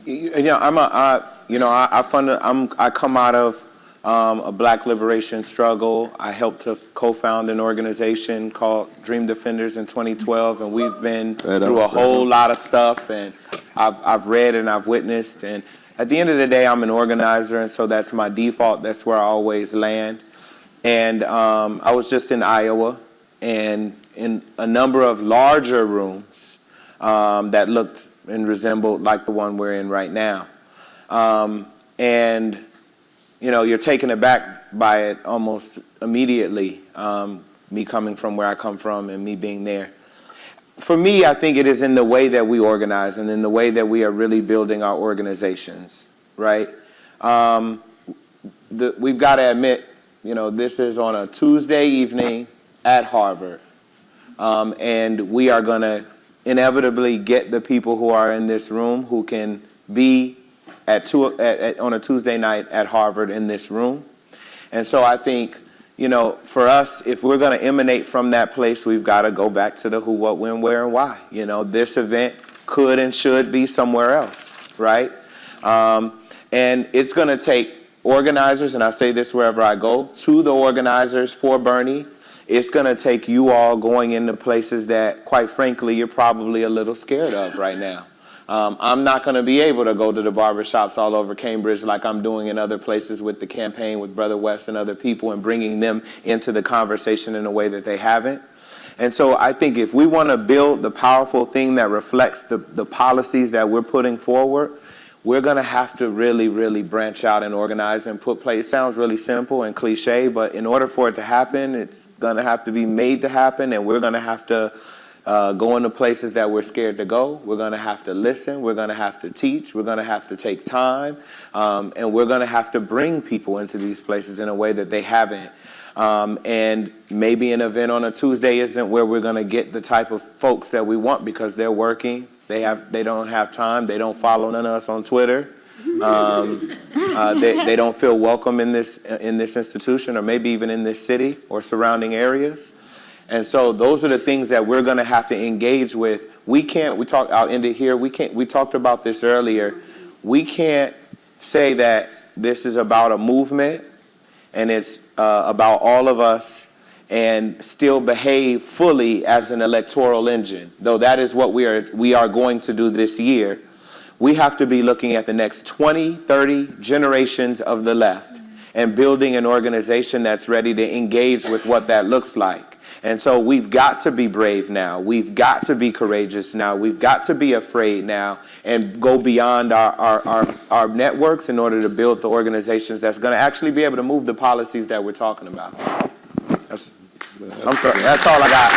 I come out of a Black liberation struggle. I helped to co-found an organization called Dream Defenders in 2012, and we've been through a whole lot of stuff, and I've read and I've witnessed, and at the end of the day, I'm an organizer, and so that's my default. That's where I always land. And I was just in Iowa, and in a number of larger rooms that looked and resembled like the one we're in right now. And, you know, you're taken aback by it almost immediately, me coming from where I come from and me being there. For me, I think it is in the way that we organize and in the way that we are really building our organizations, right? We've got to admit, you know, this is on a Tuesday evening at Harvard, and we are going to inevitably get the people who are in this room who can be on a Tuesday night at Harvard in this room. And so I think, you know, for us, if we're going to emanate from that place, we've got to go back to the who, what, when, where, and why. You know, this event could and should be somewhere else, right? And it's going to take organizers, and I say this wherever I go, to the organizers for Bernie. It's going to take you all going into places that, quite frankly, you're probably a little scared of right now. I'm not going to be able to go to the barbershops all over Cambridge like I'm doing in other places with the campaign with Brother West and other people and bringing them into the conversation in a way that they haven't. And so I think if we want to build the powerful thing that reflects the policies that we're putting forward, we're going to have to really, really branch out and organize and put place. It sounds really simple and cliche, but in order for it to happen, it's going to have to be made to happen, and we're going to have to go into places that we're scared to go. We're going to have to listen. We're going to have to teach. We're going to have to take time. And we're going to have to bring people into these places in a way that they haven't. And maybe an event on a Tuesday isn't where we're going to get the type of folks that we want because they're working. They don't have time. They don't follow none of us on Twitter. They don't feel welcome in this institution or maybe even in this city or surrounding areas. And so those are the things that we're going to have to engage with. I'll end it here. We talked about this earlier. We can't say that this is about a movement and it's about all of us and still behave fully as an electoral engine, though that is what we are going to do this year. We have to be looking at the next 20, 30 generations of the left and building an organization that's ready to engage with what that looks like. And so we've got to be brave now. We've got to be courageous now. We've got to be afraid now and go beyond our networks in order to build the organizations that's going to actually be able to move the policies that we're talking about. I'm sorry. That's all I got.